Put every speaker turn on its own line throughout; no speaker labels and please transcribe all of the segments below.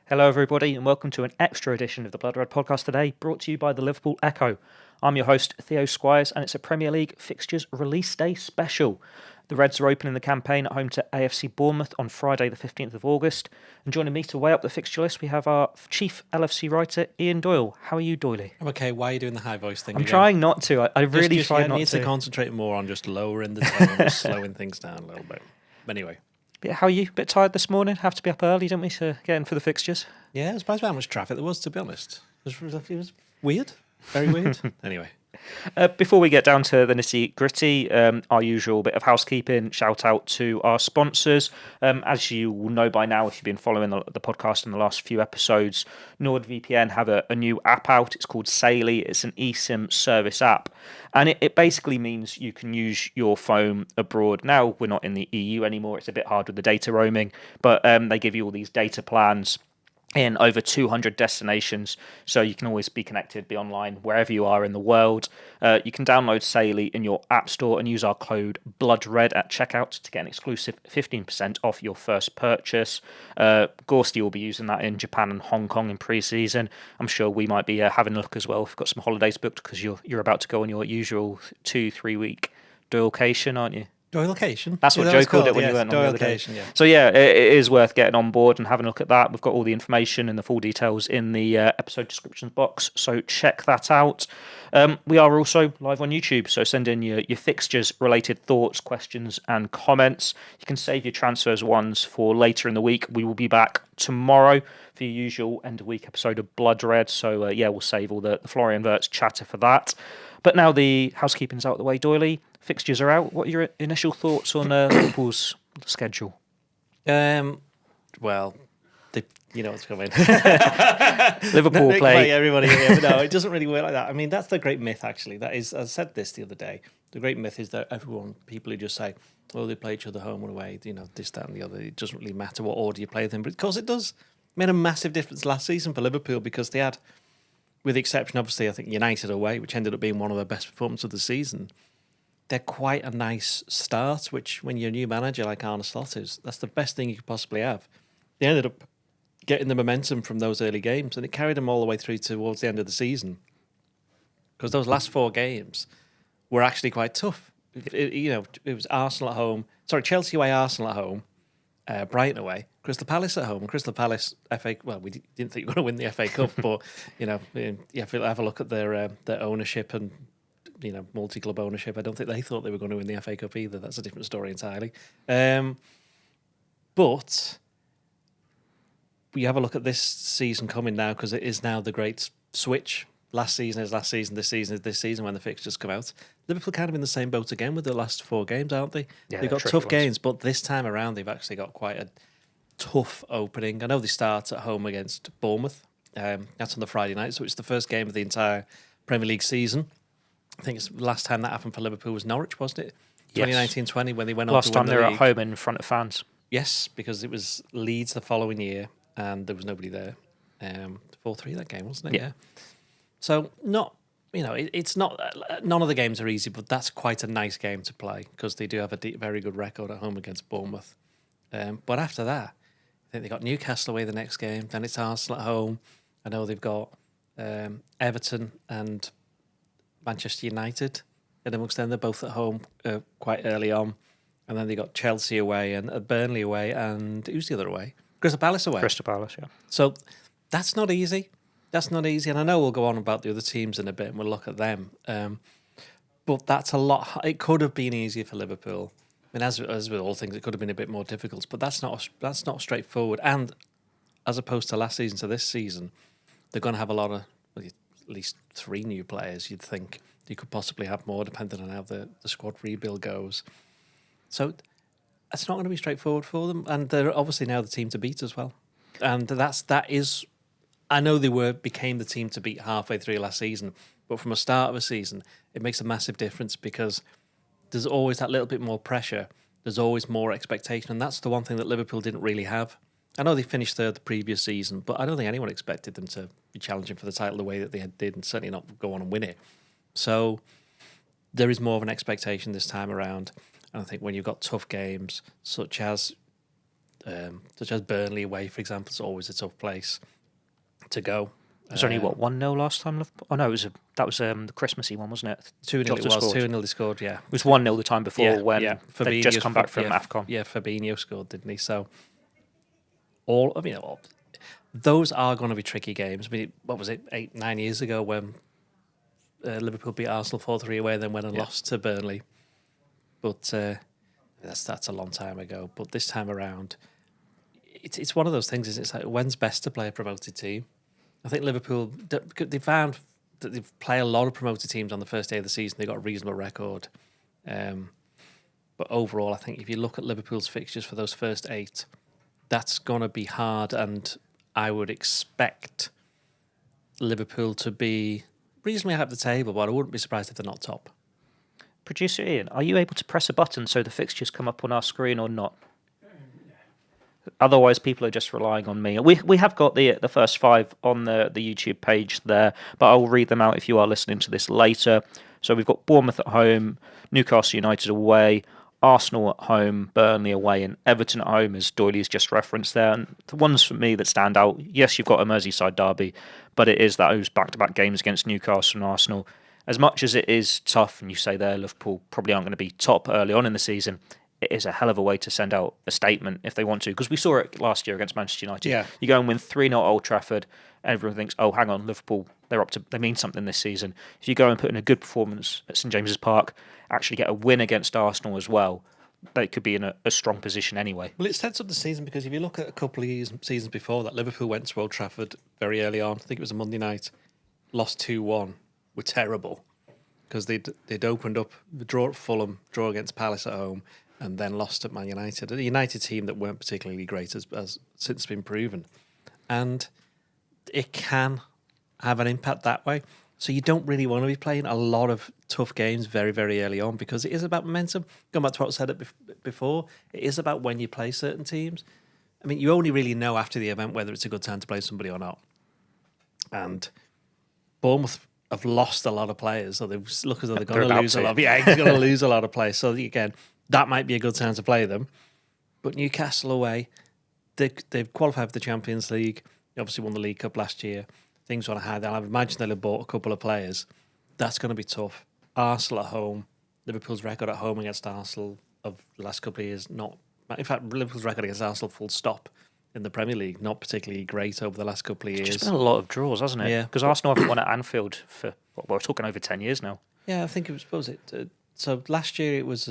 Hello, everybody, and welcome to an extra edition of the Blood Red podcast today, brought to you by the Liverpool Echo. I'm your host, Theo Squires, and it's a Premier League fixtures release day special. The Reds are opening the campaign at home to AFC Bournemouth on Friday, the 15th of August. And joining me to weigh up the fixture list, we have our chief LFC writer, Ian Doyle. How are you, Doyley?
I'm okay. Why are you doing the high voice thing
I'm
again?
trying not to. I really try not
need
to.
to concentrate more on just lowering the tone and slowing things down a little bit. Anyway.
How are you? A bit tired this morning? Have to be up early, don't we, to get in for the fixtures?
Yeah, I was surprised by how much traffic there was, to be honest. It was weird. Very weird. Anyway.
Before we get down to the nitty-gritty, our usual bit of housekeeping, shout out to our sponsors. As you will know by now, if you've been following the podcast in the last few episodes, NordVPN have a new app out. It's called Saily. It's an eSIM service app. And it basically means you can use your phone abroad. Now, we're not in the EU anymore. It's a bit hard with the data roaming. But they give you all these data plans in over 200 destinations, so you can always be connected, be online wherever you are in the world. You can download Saily in your app store and use our code BLOODRED at checkout to get an exclusive 15% off your first purchase. Gorsty will be using that in Japan and Hong Kong in pre-season. I'm sure we might be having a look as well. We've got some holidays booked because you're about to go on your usual 2-3 week Doyle-cation, aren't you?
Doyle-cation?
That's what Joe called it when you went on the other day.
Yeah.
So yeah, it is worth getting on board and having a look at that. We've got all the information and the full details in the episode descriptions box, so check that out. We are also live on YouTube, so send in your fixtures-related thoughts, questions and comments. You can save your transfers ones for later in the week. We will be back tomorrow for your usual end-of-week episode of Blood Red, so we'll save all the Florian Wirtz chatter for that. But now the housekeeping's out of the way, Doyley. Fixtures are out. What are your initial thoughts on Liverpool's schedule?
Well, you know what's coming.
Liverpool play
everybody. Yeah, no, it doesn't really work like that. I mean, that's the great myth, actually. That is, I said this the other day. The great myth is that people who just say, "Oh, they play each other home and away," this, that, and the other. It doesn't really matter what order you play them, but of course it does. It made a massive difference last season for Liverpool because they had, with the exception, obviously, I think United away, which ended up being one of their best performances of the season. They're quite a nice start, which when you're a new manager like Arne Slot that's the best thing you could possibly have. They ended up getting the momentum from those early games, and it carried them all the way through towards the end of the season. Because those last 4 games were actually quite tough. It was Arsenal at home. Sorry, Chelsea away, Arsenal at home, Brighton away, Crystal Palace at home. Crystal Palace FA. Well, we didn't think we were going to win the FA Cup, but you have to have a look at their ownership and multi-club ownership. I don't think they thought they were going to win the FA Cup either. That's a different story entirely. But we have a look at this season coming now because it is now the great switch. Last season is last season. This season is this season when the fixtures come out. Liverpool kind of in the same boat again with the last 4 games, aren't they?
Yeah,
they've got tough games, but this time around they've actually got quite a tough opening. I know they start at home against Bournemouth. That's on the Friday night, so it's the first game of the entire Premier League season. I think it's the last time that happened for Liverpool was Norwich, wasn't it? 2019-20 when they went on to win the league. Last time they were
at home in front of fans.
Yes, because it was Leeds the following year and there was nobody there. 4-3 that game, wasn't it?
Yeah.
So it's not. None of the games are easy, but that's quite a nice game to play because they do have a very good record at home against Bournemouth. But after that, I think they got Newcastle away the next game. Then it's Arsenal at home. I know they've got Everton and Manchester United, and amongst them they're both at home quite early on, and then they got Chelsea away and Burnley away, and who's the other away? Crystal Palace away.
Crystal Palace, yeah.
So that's not easy. That's not easy, and I know we'll go on about the other teams in a bit, and we'll look at them. But that's a lot. It could have been easier for Liverpool. I mean, as with all things, it could have been a bit more difficult. But that's not straightforward. And as opposed to last season to this season, they're going to have a lot of. At least 3 new players, you'd think. You could possibly have more depending on how the squad rebuild goes. So it's not going to be straightforward for them. And they're obviously now the team to beat as well. And that is, I know they became the team to beat halfway through last season, but from the start of a season, it makes a massive difference because there's always that little bit more pressure. There's always more expectation. And that's the one thing that Liverpool didn't really have. I know they finished third the previous season, but I don't think anyone expected them to be challenging for the title the way that they did, and certainly not go on and win it. So there is more of an expectation this time around. And I think when you've got tough games, such as such as Burnley away, for example, is always a tough place to go.
It was only 1-0 last time. Oh no, that was the Christmassy one, wasn't it?
2-0 it was. 2-0 they scored. Yeah,
it was 1-0 the time before when they just come back from AFCON.
Yeah, Fabinho scored, didn't he? So those are going to be tricky games. I mean, what was it, 8-9 years ago when Liverpool beat Arsenal 4-3 away, then went and lost to Burnley. But that's a long time ago. But this time around, it's one of those things. It's like, when's best to play a promoted team? I think Liverpool, they found that they play a lot of promoted teams on the first day of the season. They got a reasonable record. But overall, I think if you look at Liverpool's fixtures for those first 8, that's going to be hard. And I would expect Liverpool to be reasonably high up the table, but I wouldn't be surprised if they're not top.
Producer Ian, are you able to press a button so the fixtures come up on our screen or not? Otherwise, people are just relying on me. We have got the first 5 on the YouTube page there, but I'll read them out if you are listening to this later. So we've got Bournemouth at home, Newcastle United away, Arsenal at home, Burnley away, and Everton at home, as Doyley's just referenced there. And the ones for me that stand out, yes, you've got a Merseyside derby, but it is those back-to-back games against Newcastle and Arsenal. As much as it is tough, and you say there Liverpool probably aren't going to be top early on in the season, it is a hell of a way to send out a statement if they want to, because we saw it last year against Manchester United.
Yeah.
You go and win 3-0 at Old Trafford, and everyone thinks, oh, hang on, Liverpool, they mean something this season. If you go and put in a good performance at St James's Park, actually get a win against Arsenal as well, they could be in a strong position anyway.
Well, it sets up the season because if you look at a couple of seasons before that, Liverpool went to Old Trafford very early on. I think it was a Monday night, lost 2-1, were terrible because they'd opened up the draw at Fulham, draw against Palace at home, and then lost at Man United. A United team that weren't particularly great as since been proven. And it can have an impact that way. So you don't really want to be playing a lot of tough games very, very early on because it is about momentum. Going back to what I said before, it is about when you play certain teams. I mean, you only really know after the event whether it's a good time to play somebody or not. And Bournemouth have lost a lot of players, so they look as though they're going to lose a lot. Yeah, they're going to lose a lot of players. So again, that might be a good time to play them. But Newcastle away, they've qualified for the Champions League. They obviously won the League Cup last year. Things on a high. I imagine they'll have bought a couple of players. That's going to be tough. Arsenal at home. Liverpool's record at home against Arsenal of the last couple of years, not... In fact, Liverpool's record against Arsenal, full stop, in the Premier League, not particularly great over the last couple of years.
It's just been a lot of draws, hasn't it?
Yeah.
Because Arsenal haven't won at Anfield for, we're talking over 10 years now.
Yeah, I think it was, what was it? So last year it was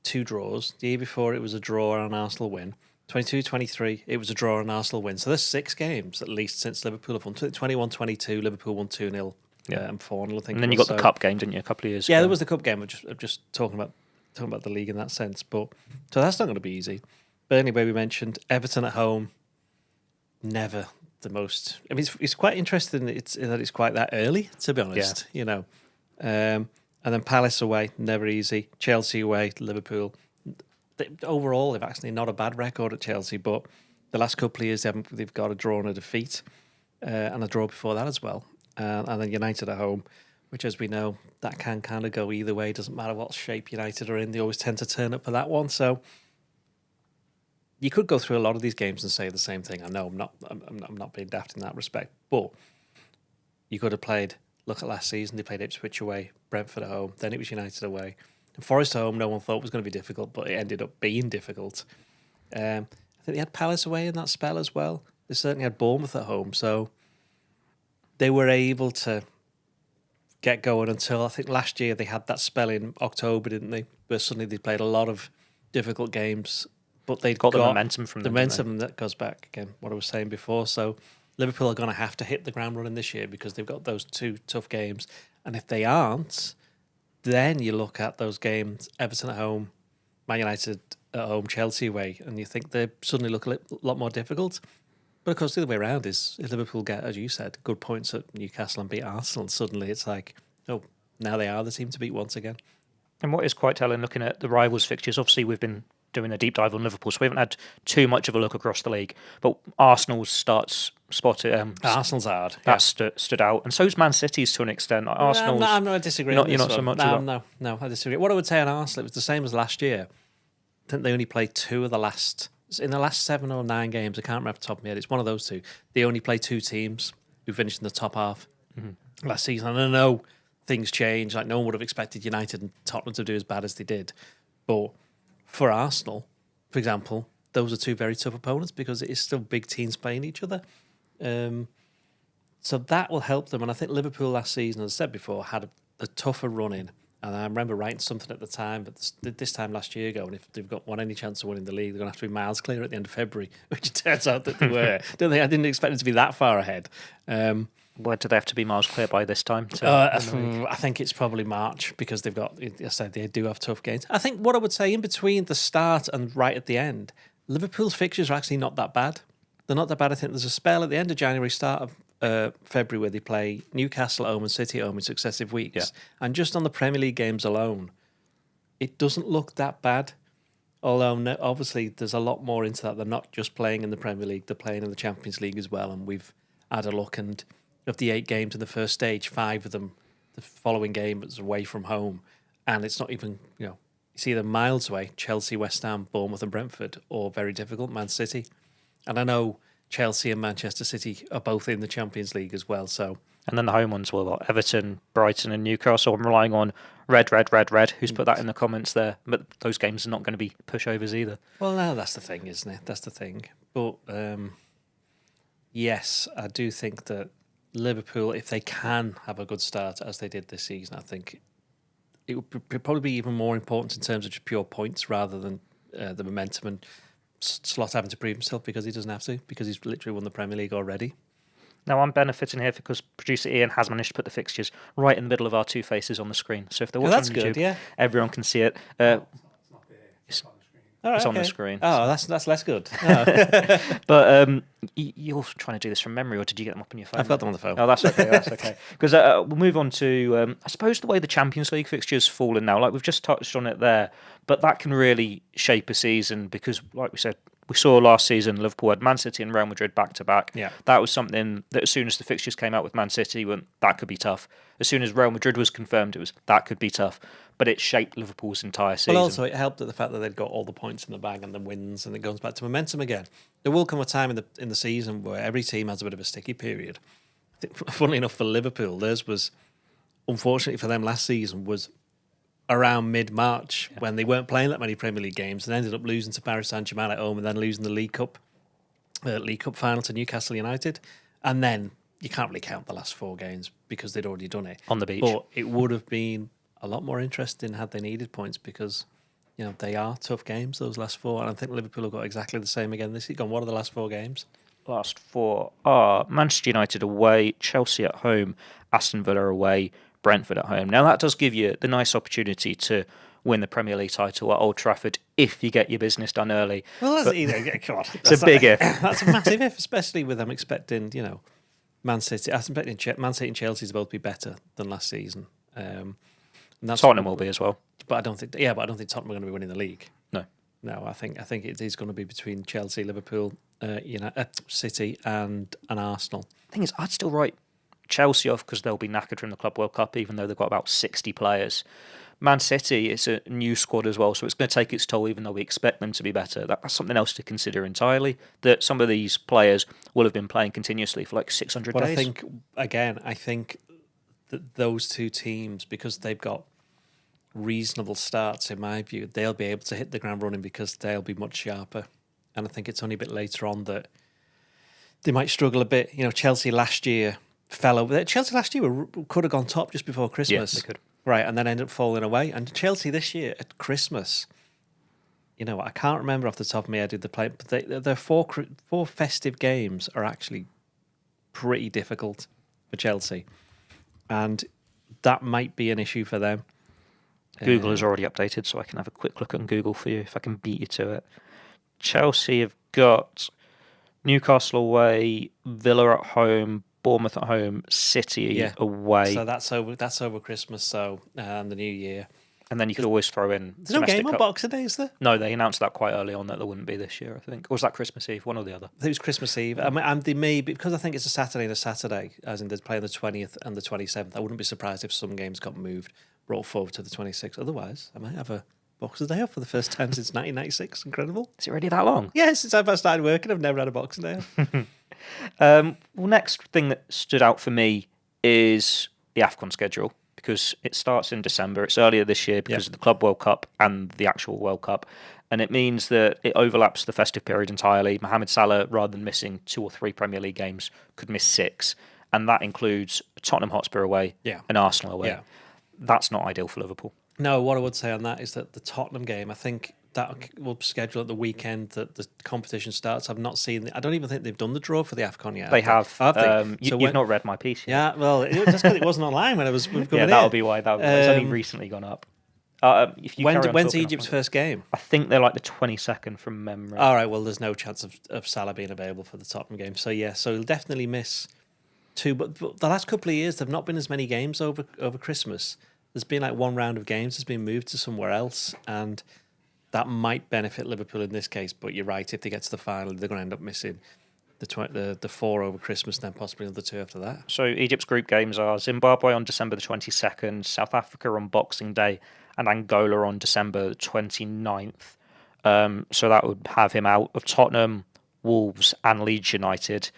2 draws. The year before it was a draw and an Arsenal win. 22-23, it was a draw and an Arsenal win. So there's 6 games, at least, since Liverpool have won. 21-22, Liverpool won 2-0 and 4-0, I think.
And then you got the cup game, didn't you, a couple of years ago?
Yeah, there was the cup game. I'm just talking about the league in that sense. But so that's not going to be easy. Burnley, where we mentioned, Everton at home, never the most... I mean, it's quite interesting that it's quite that early, to be honest, you know. And then Palace away, never easy. Chelsea away, Liverpool. Overall, they've actually not a bad record at Chelsea, but the last couple of years they've got a draw and a defeat, and a draw before that as well. And then United at home, which, as we know, that can kind of go either way. Doesn't matter what shape United are in, they always tend to turn up for that one. So you could go through a lot of these games and say the same thing. I know I'm not being daft in that respect, but you could have played. Look at last season; they played Ipswich away, Brentford at home, then it was United away. Forest at home, no one thought was going to be difficult, but it ended up being difficult. I think they had Palace away in that spell as well. They certainly had Bournemouth at home, so they were able to get going until I think last year they had that spell in October, didn't they? Where suddenly they played a lot of difficult games, but they'd got the momentum from them. The momentum that goes back again, what I was saying before. So Liverpool are going to have to hit the ground running this year because they've got those 2 tough games, and if they aren't, then you look at those games, Everton at home, Man United at home, Chelsea away, and you think they suddenly look a lot more difficult. But of course, the other way around is if Liverpool get, as you said, good points at Newcastle and beat Arsenal, and suddenly it's like, oh, now they are the team to beat once again.
And what is quite telling, looking at the rivals' fixtures, obviously we've been doing a deep dive on Liverpool, so we haven't had too much of a look across the league. But Arsenal's starts spotted.
Arsenal's hard.
That stood out, and so's Man City's to an extent. Arsenal's.
I'm not disagreeing.
You're not so much.
No, I disagree. What I would say on Arsenal, it was the same as last year. I think they only played 2 of the last in the last 7 or 9 games, I can't remember off the top of my head, it's one of those two. They only play 2 teams who finished in the top half last season. And I know things change. Like, no one would have expected United and Tottenham to do as bad as they did. But for Arsenal, for example, those are 2 very tough opponents because it is still big teams playing each other. So that will help them. And I think Liverpool last season, as I said before, had a tougher run in. And I remember writing something at the time, but this time last year ago, and if they've got any chance of winning the league, they're going to have to be miles clear at the end of February, which it turns out that they were. I didn't expect them to be that far ahead.
Where do they have to be miles clear by this time?
I think it's probably March because they've got, as I said, they do have tough games. I think what I would say in between the start and right at the end, Liverpool's fixtures are actually not that bad. They're not that bad. I think there's a spell at the end of January, start of February, where they play Newcastle at home and City at home in successive weeks.
Yeah.
And just on the Premier League games alone, it doesn't look that bad. Although, obviously, there's a lot more into that. They're not just playing in the Premier League, they're playing in the Champions League as well. And we've had a look, and of the 8 games in the first stage, 5 of them, the following game was away from home. And it's not even, it's either miles away, Chelsea, West Ham, Bournemouth and Brentford, or very difficult, Man City. And I know Chelsea and Manchester City are both in the Champions League as well. So,
and then the home ones were Everton, Brighton and Newcastle. I'm relying on Red. Who's put that in the comments there? But those games are not going to be pushovers either.
Well, no, that's the thing, isn't it? That's the thing. But yes, I do think that Liverpool, if they can have a good start as they did this season, I think it would probably be even more important in terms of just pure points rather than the momentum and Slot having to prove himself because he doesn't have to, because he's literally won the Premier League already.
Now, I'm benefiting here because producer Ian has managed to put the fixtures right in the middle of our 2 faces on the screen. So if they're watching on YouTube, everyone can see it. It's on the screen.
Oh, that's less good. Oh.
But you're trying to do this from memory, or did you get them up on your phone?
I've got them on the phone.
Oh, that's okay. Because we'll move on to, I suppose, the way the Champions League fixtures fallen now. Like, we've just touched on it there, but that can really shape a season because, like we said, we saw last season Liverpool had Man City and Real Madrid back to back.
Yeah.
That was something that as soon as the fixtures came out with Man City, that could be tough. As soon as Real Madrid was confirmed, that could be tough. But it shaped Liverpool's entire season.
Well, also it helped at the fact that they'd got all the points in the bag and the wins, and it goes back to momentum again. There will come a time in the season where every team has a bit of a sticky period. I think, funnily enough, for Liverpool, theirs was, unfortunately for them last season, was around mid-March when they weren't playing that many Premier League games and ended up losing to Paris Saint-Germain at home and then losing the League Cup final to Newcastle United. And then you can't really count the last 4 games because they'd already done it.
On the beach.
But it would have been a lot more interesting had they needed points because, they are tough games, those last 4. And I think Liverpool have got exactly the same again this season. What are the last 4 games?
Last 4 are Manchester United away, Chelsea at home, Aston Villa away, Brentford at home. Now, that does give you the nice opportunity to win the Premier League title at Old Trafford if you get your business done early.
Well, God,
it's a big if.
That's a massive if, especially with them expecting, Man City. I'm expecting Man City and Chelsea to both be better than last season.
Tottenham will be as well.
But I don't think Tottenham are going to be winning the league.
No,
I think it is going to be between Chelsea, Liverpool, City, and Arsenal.
The thing is, I'd still write Chelsea off because they'll be knackered from the Club World Cup, even though they've got about 60 players. Man City, it's a new squad as well, so it's going to take its toll, even though we expect them to be better. That's something else to consider entirely, that some of these players will have been playing continuously for like 600 days.
I think that those 2 teams, because they've got reasonable starts, in my view, they'll be able to hit the ground running because they'll be much sharper. And I think it's only a bit later on that they might struggle a bit. Chelsea last year fell over. Chelsea last year could have gone top just before Christmas.
Yeah, they could.
Right, and then ended up falling away. And Chelsea this year at Christmas, I can't remember off the top of my head who they played, but their 4 festive games are actually pretty difficult for Chelsea. And that might be an issue for them.
Google has already updated, so I can have a quick look on Google for you if I can beat you to it. Chelsea have got Newcastle away, Villa at home, Bournemouth at home, City away.
So that's over Christmas, and the New Year.
And then you could always throw in...
There's no game on Boxing Day, is there?
No, they announced that quite early on that there wouldn't be this year, I think. Or was that Christmas Eve? One or the other.
I think it was Christmas Eve. And they may, because I think it's a Saturday and a Saturday, as in they're playing the 20th and the 27th. I wouldn't be surprised if some games got moved, brought forward to the 26th. Otherwise, I might have a Boxing Day off for the first time since 1996. Incredible.
Is it really that long?
Yeah, since I first started working, I've never had a Boxing Day off.
Well, next thing that stood out for me is the AFCON schedule, because it starts in December. It's earlier this year because of the Club World Cup and the actual World Cup. And it means that it overlaps the festive period entirely. Mohamed Salah, rather than missing 2 or 3 Premier League games, could miss 6. And that includes Tottenham Hotspur away and Arsenal away. Yeah. That's not ideal for Liverpool.
No, what I would say on that is that the Tottenham game, I think that will schedule at the weekend that the competition starts. I've not seen I don't even think they've done the draw for the AFCON yet.
They have. You've not read my piece yet.
Yeah, well, just because it wasn't online when I was coming
Yeah, that'll be why. It's only recently gone up.
When's Egypt's first game?
I think they're like the 22nd from memory.
All right, well, there's no chance of Salah being available for the Tottenham game. So, so he'll definitely miss 2. But the last couple of years, there have not been as many games over Christmas. There's been like 1 round of games that's been moved to somewhere else, and that might benefit Liverpool in this case. But you're right, if they get to the final, they're going to end up missing the 4 over Christmas, and then possibly another 2 after that.
So Egypt's group games are Zimbabwe on December the 22nd, South Africa on Boxing Day, and Angola on December 29th. So that would have him out of Tottenham, Wolves, and Leeds United.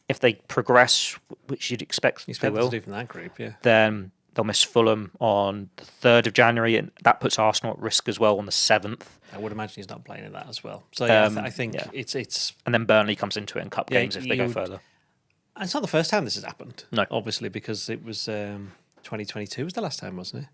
If they progress, which you'd expect they will,
to do from that group,
then they'll miss Fulham on the 3rd of January, and that puts Arsenal at risk as well on the 7th.
I would imagine he's not playing in that as well. So I think it's...
And then Burnley comes into it in cup games if they go further.
And it's not the first time this has happened.
No.
Obviously, because it was 2022 was the last time, wasn't it?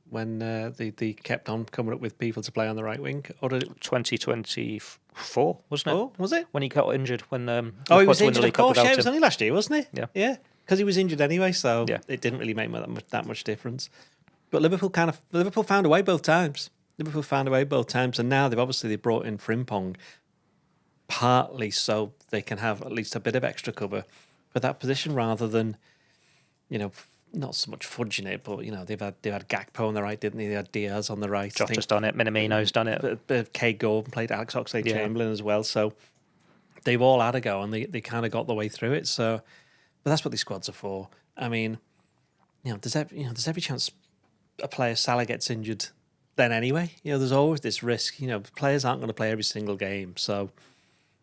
When they kept on coming up with people to play on the right wing. Or did it...
2024, wasn't it?
Oh, was it?
When he got injured. When
he was injured, of course. Yeah, it was only last year, wasn't he?
Yeah.
Yeah. Because he was injured anyway, so it didn't really make that much difference. But Liverpool found a way both times. And now they've brought in Frimpong, partly so they can have at least a bit of extra cover for that position, rather than, not so much fudging it, but they've had Gakpo on the right, didn't they? They had Diaz on the right.
Jota's done it. Minamino's done it.
Kay Gordon played Alex Oxlade-Chamberlain as well, so they've all had a go, and they kind of got the way through it. So. But that's what these squads are for. I mean, there's every chance a player Salah gets injured then anyway. There's always this risk. Players aren't going to play every single game. So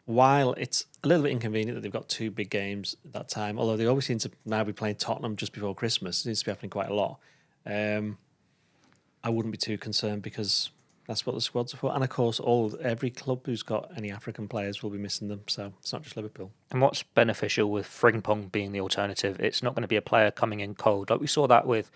while it's a little bit inconvenient that they've got 2 big games at that time, although they always seem to now be playing Tottenham just before Christmas, it seems to be happening quite a lot. I wouldn't be too concerned, because that's what the squads are for. And of course, every club who's got any African players will be missing them. So it's not just Liverpool.
And what's beneficial with Frimpong being the alternative, it's not going to be a player coming in cold. Like we saw that with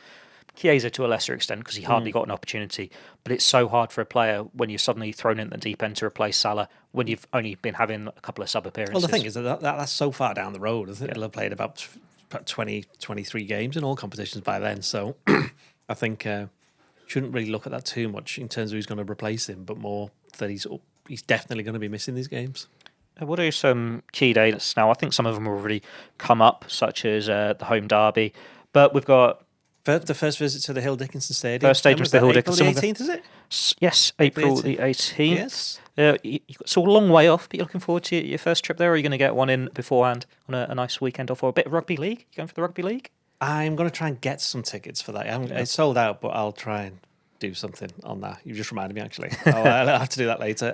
Chiesa to a lesser extent, because he hardly got an opportunity. But it's so hard for a player when you're suddenly thrown in the deep end to replace Salah when you've only been having a couple of sub appearances.
Well, the thing is that's so far down the road, isn't it? It'll have played about 20, 23 games in all competitions by then. So I think... shouldn't really look at that too much in terms of who's going to replace him, but more that he's definitely going to be missing these games.
We'll do some key dates now. I think some of them have already come up, such as the home derby. But we've got...
The first visit to the Hill Dickinson Stadium.
First stage was the Hill Dickinson.
April the 18th, is it?
Yes, April the 18th.
Yes.
It's all a long way off, but you're looking forward to your first trip there, or are you going to get one in beforehand on a nice weekend off, or a bit of rugby league? You going for the rugby league?
I'm going to try and get some tickets for that. It's sold out, but I'll try and do something on that. You just reminded me, actually. I'll have to do that later.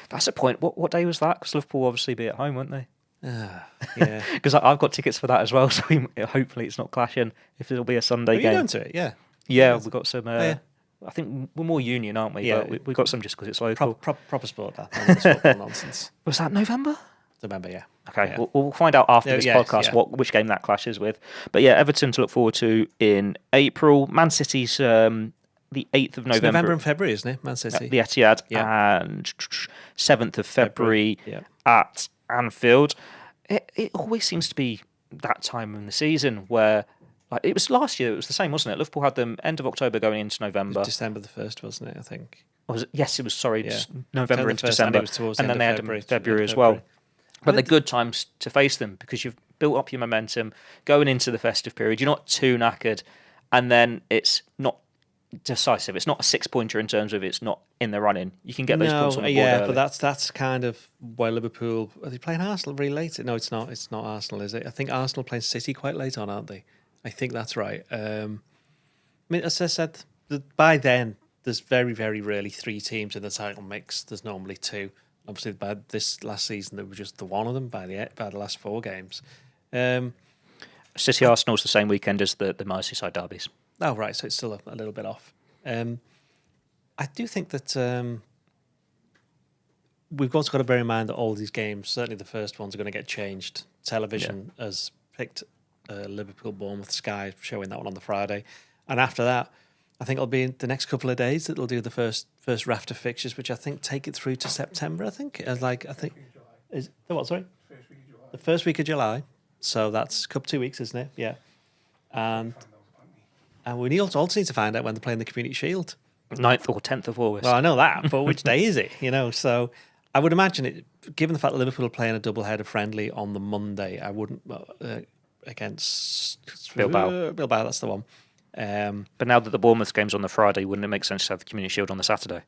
That's a point. What day was that? Because Liverpool will obviously be at home, won't they?
Yeah.
Because I've got tickets for that as well, so hopefully it's not clashing if it'll be a Sunday game.
Are you going to it? Yeah.
Yeah, we've got some... I think we're more Union, aren't we?
Yeah.
But we've got some just because it's local.
Proper sport, that. Football nonsense.
Was that November?
November, yeah.
Okay, yeah. We'll find out after this podcast which game that clashes with. But yeah, Everton to look forward to in April. Man City's the 8th of November.
It's November and February, isn't it? Man City.
The Etihad. Yeah. And 7th of February at Anfield. It always seems to be that time in the season where... Like it was last year, it was the same, wasn't it? Liverpool had them end of October going into November.
December the 1st, wasn't it, I think?
Yes, it was, November into
December.
And then they had them in February as well. But they're good times to face them because you've built up your momentum going into the festive period. You're not too knackered, and then it's not decisive. It's not a 6-pointer in terms of it's not in the running. You can get those points on the board early.
But that's kind of why Liverpool... Are they playing Arsenal really late? No, it's not. It's not Arsenal, is it? I think Arsenal playing City quite late on, aren't they? I think that's right. I mean, as I said, by then, there's very, very rarely 3 teams in the title mix. There's normally 2. Obviously, by this last season, there was just the one of them by the last 4 games.
City Arsenal's the same weekend as the Merseyside derbies.
Oh, right. So it's still a little bit off. I do think that we've also got to bear in mind that all these games, certainly the first ones, are going to get changed. Television has picked Liverpool, Bournemouth, Sky showing that one on the Friday. And after that, I think it'll be in the next couple of days that they'll do the first raft of fixtures, which I think take it through to September. I think is the what? Sorry, the first week of July. So that's 2 weeks, isn't it? Yeah. And we also need to find out when they're playing the Community Shield.
9th or 10th of August.
Well, I know that, but which day is it? So I would imagine it. Given the fact that Liverpool are playing a double-header friendly on the Monday, I wouldn't against
Bilbao.
Bilbao, that's the one.
But now that the Bournemouth game's on the Friday, wouldn't it make sense to have the Community Shield on the Saturday?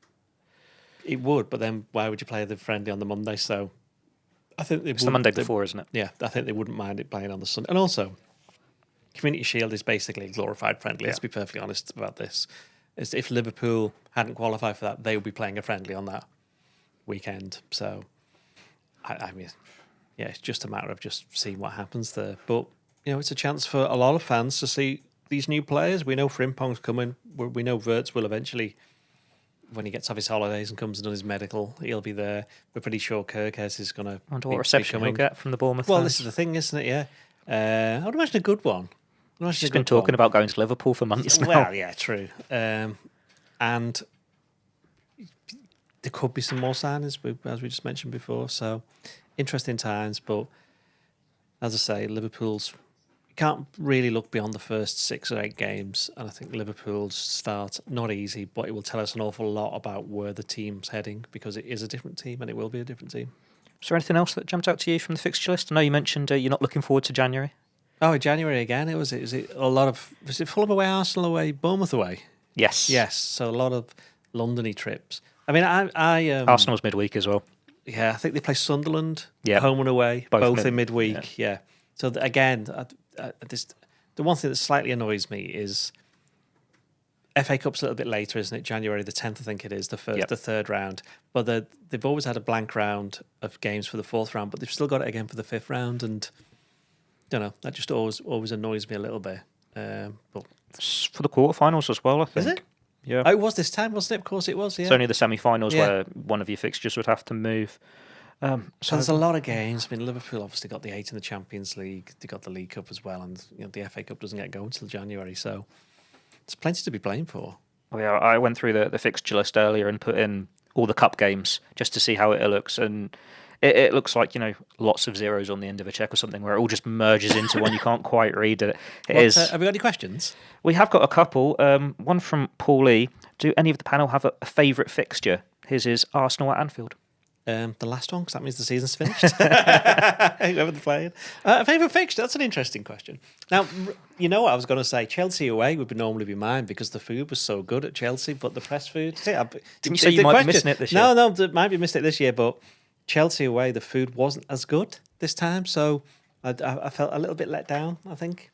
It would, but then why would you play the friendly on the Monday? So I think
it's the Monday before, isn't it?
Yeah, I think they wouldn't mind it playing on the Sunday. And also, Community Shield is basically a glorified friendly. Let's be perfectly honest about this. If Liverpool hadn't qualified for that, they would be playing a friendly on that weekend. So, I mean, yeah, it's just a matter of just seeing what happens there. But, it's a chance for a lot of fans to see these new players. We know Frimpong's coming. We know Wirtz will eventually, when he gets off his holidays and comes and does his medical, he'll be there. We're pretty sure Kirkes is going to
I wonder what reception he'll get from the Bournemouth
Well,
fans.
this is the thing, isn't it? Yeah. I would imagine a good one.
She's been talking about going to Liverpool for months now.
Well, yeah, true. And there could be some more signings, as we just mentioned before. So, interesting times. But, as I say, Liverpool's... You can't really look beyond the first 6 or 8 games. And I think Liverpool's start, not easy, but it will tell us an awful lot about where the team's heading, because it is a different team and it will be a different team.
Is there anything else that jumped out to you from the fixture list? I know you mentioned you're not looking forward to January.
Oh, January again. Was it a lot of... Was it Fulham away, Arsenal away, Bournemouth away?
Yes.
Yes. So a lot of London-y trips. I mean,
Arsenal's midweek as well.
Yeah, I think they play Sunderland, home and away, both in midweek. Yeah. So again, the one thing that slightly annoys me is FA Cup's a little bit later, isn't it? January the 10th, I think it is, the third round. But they've always had a blank round of games for the 4th round, but they've still got it again for the 5th round, and don't know. That just always annoys me a little bit. But
for the quarterfinals as well, I think.
Is it?
Yeah.
Oh, it was this time, wasn't it? Of course it was, yeah.
It's only the semi-finals where one of your fixtures would have to move.
So there's a lot of games. I mean, Liverpool obviously got the 8 in the Champions League. They got the League Cup as well, and the FA Cup doesn't get going until January. So there's plenty to be playing for.
Well, yeah, I went through the fixture list earlier and put in all the cup games just to see how it looks, and it looks like lots of zeros on the end of a check or something, where it all just merges into one. You can't quite read it.
Have we got any questions?
We have got a couple. One from Paul Lee. Do any of the panel have a favourite fixture? His is Arsenal at Anfield.
The last one, because that means the season's finished. Whoever they're playing. Favourite fixture? That's an interesting question. Now, you know what I was going to say? Chelsea away would normally be mine because the food was so good at Chelsea, but the press food...
Didn't you say you might be missing it this year?
No, might be missing it this year, but Chelsea away, the food wasn't as good this time, so I felt a little bit let down, I think.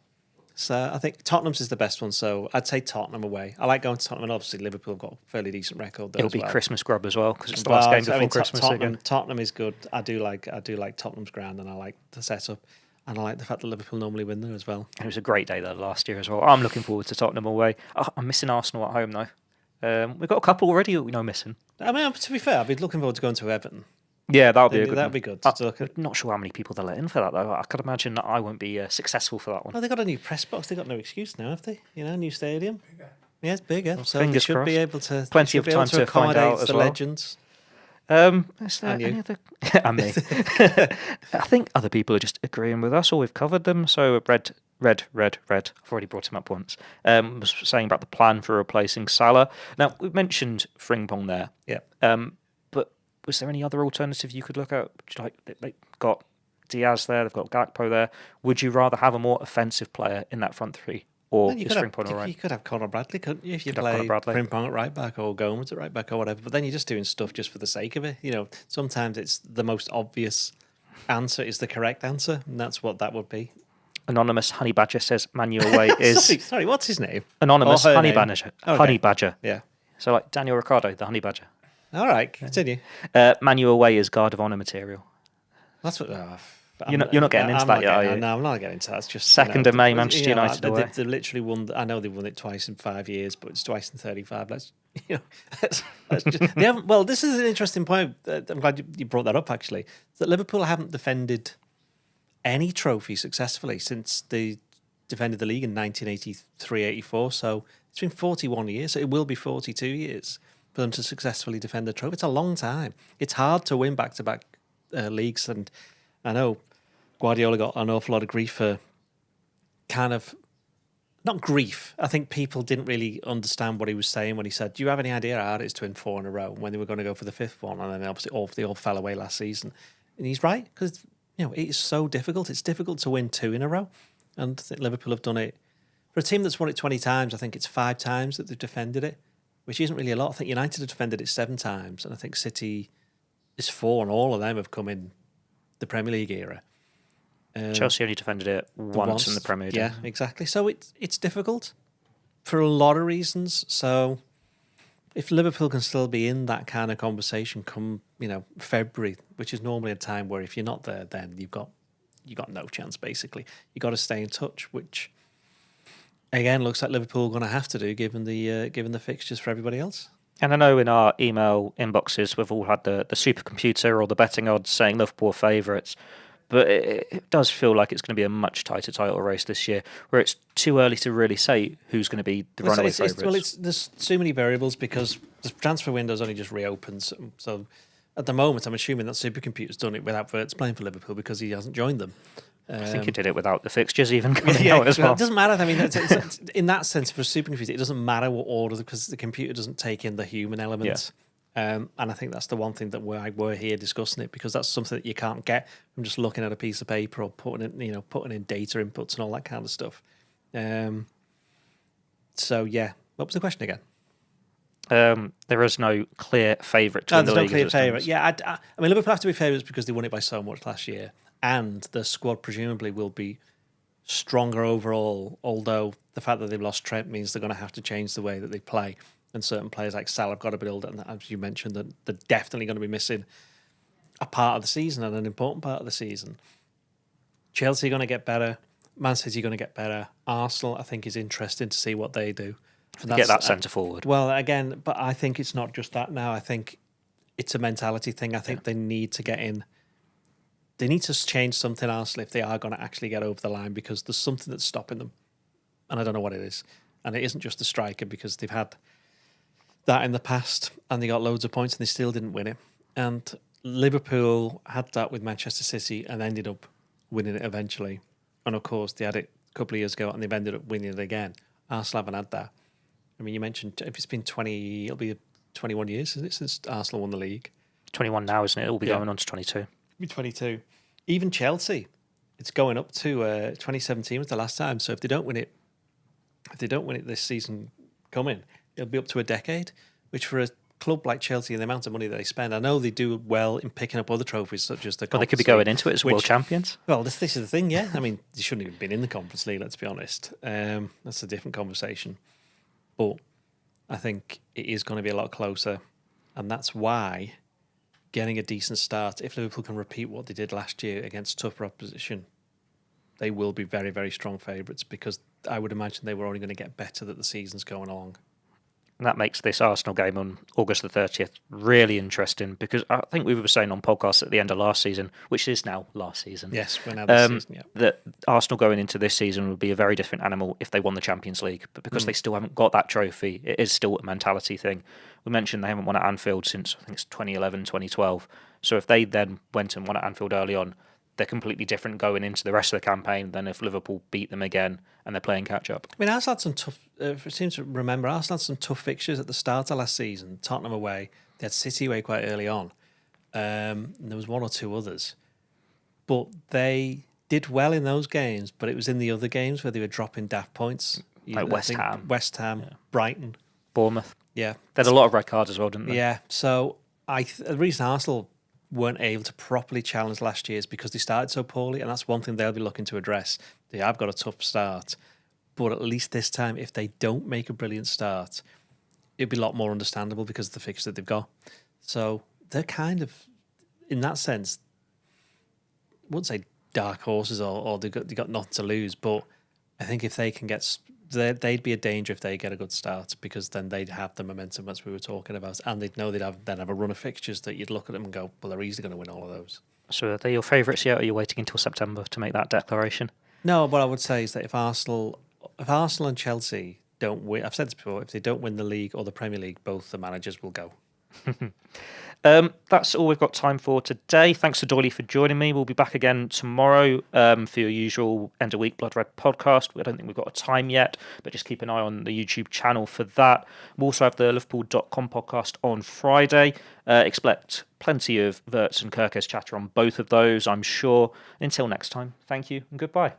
So I think Tottenham's is the best one, so I'd say Tottenham away. I like going to Tottenham, and obviously Liverpool have got a fairly decent record there.
It'll be Christmas grub as well, because it's the last game before Christmas again.
Tottenham is good. I do like Tottenham's ground, and I like the setup, and I like the fact that Liverpool normally win there as well.
It was a great day there last year as well. I'm looking forward to Tottenham away. I'm missing Arsenal at home though. We've got a couple already missing.
I mean, to be fair, I've been looking forward to going to Everton.
Yeah, that'll be a good.
That'd be good.
I'm not sure how many people they'll let in for that though. I could imagine that I won't be successful for that one.
Well, they got a new press box. They got no excuse now, have they? New stadium. Bigger. Yeah, it's bigger.
Well,
so they should be able to.
Plenty of time to find out as
the
well.
Legends.
Is there any other? And me. I think other people are just agreeing with us, or we've covered them. So red. I've already brought him up once. Was saying about the plan for replacing Salah. Now we've mentioned Frimpong there.
Yeah.
But was there any other alternative you could look at? Like they've got Diaz there, they've got Gakpo there. Would you rather have a more offensive player in that front three, or is Frimpong all right?
You could have Conor Bradley, couldn't you? If you play Frimpong at right back or Gomez at right back or whatever. But then you're just doing stuff just for the sake of it. Sometimes it's the most obvious answer is the correct answer, and that's what that would be.
Anonymous Honey Badger says Manu away is...
Sorry, what's his name?
Anonymous Honey Badger.
Okay.
Honey Badger.
Yeah.
So like Daniel Ricciardo, the honey badger.
All right, continue.
Manu away is guard of honour material.
That's what.
You're not getting into that yet, are you?
No, I'm not getting into that. It's just
2nd of May, Manchester United away.
They literally won. I know they've won it twice in 5 years, but it's twice in 35. Let's just. They haven't. Well, this is an interesting point. I'm glad you brought that up. Actually, that Liverpool haven't defended any trophy successfully since they defended the league in 1983-84. So it's been 41 years. So it will be 42 years for them to successfully defend the trophy. It's a long time. It's hard to win back-to-back leagues, and I know Guardiola got an awful lot of grief for kind of, not grief. I think people didn't really understand what he was saying when he said, do you have any idea how hard it is to win 4 in a row, when they were going to go for the 5th one? And then obviously they all fell away last season. And he's right, because it is so difficult. It's difficult to win 2 in a row. And I think Liverpool have done it. For a team that's won it 20 times, I think it's 5 times that they've defended it, which isn't really a lot. I think United have defended it 7 times, and I think City is 4, and all of them have come in the Premier League era.
Chelsea only defended it once in the Premier League.
Yeah, exactly. So it's difficult for a lot of reasons. So if Liverpool can still be in that kind of conversation come February, which is normally a time where if you're not there, then you've got no chance. Basically, you got to stay in touch, which again looks like Liverpool are going to have to do given the fixtures for everybody else.
And I know in our email inboxes we've all had the supercomputer or the betting odds saying Liverpool favourites. But it does feel like it's going to be a much tighter title race this year, where it's too early to really say who's going to be the runaway favourites.
There's too many variables because the transfer window's only just reopened. So at the moment, I'm assuming that supercomputer's done it without Verts playing for Liverpool because he hasn't joined them.
I think he did it without the fixtures even coming out as well.
It doesn't matter. I mean, it's, in that sense, for a supercomputer, it doesn't matter what order because the computer doesn't take in the human elements. Yeah. And I think that's the one thing that we're here discussing it, because that's something that you can't get from just looking at a piece of paper or putting in data inputs and all that kind of stuff. So yeah, what was the question again?
There is no clear favourite to win the league.
There's no clear favourite. Yeah, I mean, Liverpool have to be favourites because they won it by so much last year, and the squad presumably will be stronger overall. Although the fact that they've lost Trent means they're going to have to change the way that they play. And certain players like Salah have got to build, and as you mentioned, that they're definitely going to be missing a part of the season and an important part of the season. Chelsea are going to get better. Man City are going to get better. Arsenal, I think, is interesting to see what they do.
Get that centre forward.
Well, again, but I think it's not just that now. I think it's a mentality thing. I think they need to get in. They need to change something, Arsenal, if they are going to actually get over the line, because there's something that's stopping them. And I don't know what it is. And it isn't just the striker, because they've had that in the past and they got loads of points and they still didn't win it. And Liverpool had that with Manchester City and ended up winning it eventually. And of course, they had it a couple of years ago and they've ended up winning it again. Arsenal haven't had that. I mean, you mentioned if it's been 20, it'll be 21 years, isn't it, since Arsenal won the league?
21 now, isn't it? It'll be going on to 22. It'll
be 22. Even Chelsea, it's going up to 2017 was the last time. So if they don't win it this season coming, it'll be up to a decade, which for a club like Chelsea and the amount of money that they spend, I know they do well in picking up other trophies such as the.
Well, they could be going into it as world champions.
Well, this is the thing, yeah. I mean, they shouldn't have been in the Conference League. Let's be honest. That's a different conversation. But I think it is going to be a lot closer, and that's why getting a decent start, if Liverpool can repeat what they did last year against tougher opposition, they will be very, very strong favourites, because I would imagine they were only going to get better that the season's going along.
And that makes this Arsenal game on August the 30th really interesting, because I think we were saying on podcasts at the end of last season, which is now last season.
Yes, we're now this season, yeah.
That Arsenal going into this season would be a very different animal if they won the Champions League. But because they still haven't got that trophy, it is still a mentality thing. We mentioned they haven't won at Anfield since, I think it's 2011, 2012. So if they then went and won at Anfield early on, they're completely different going into the rest of the campaign than if Liverpool beat them again and they're playing catch-up.
I mean, Arsenal had some tough, it seems to remember, Arsenal had some tough fixtures at the start of last season. Tottenham away, they had City away quite early on. And there was one or two others. But they did well in those games, but it was in the other games where they were dropping daft points.
Like West Ham,
yeah. Brighton.
Bournemouth.
Yeah.
They had a lot of red cards as well, didn't they?
Yeah, so the reason Arsenal weren't able to properly challenge last year is because they started so poorly, and that's one thing they'll be looking to address. They have got a tough start, but at least this time, if they don't make a brilliant start, it'd be a lot more understandable because of the fixture that they've got. So they're kind of, in that sense, I wouldn't say dark horses or they got nothing to lose, but I think if they can get, they'd be a danger if they get a good start, because then they'd have the momentum as we were talking about, and they'd know they'd have a run of fixtures that you'd look at them and go, well, they're easily going to win all of those.
So are they your favourites yet, or are you waiting until September to make that declaration?
No, what I would say is that if Arsenal and Chelsea don't win, I've said this before, if they don't win the league or the Premier League, both the managers will go.
That's all we've got time for today. Thanks to Doyle for joining me. We'll be back again tomorrow for your usual end of week Blood Red podcast. I don't think we've got a time yet, but just keep an eye on the YouTube channel for that. We'll also have the Liverpool.com podcast on Friday. Expect plenty of Verts and Kirkes chatter on both of those, I'm sure. Until next time, thank you and goodbye.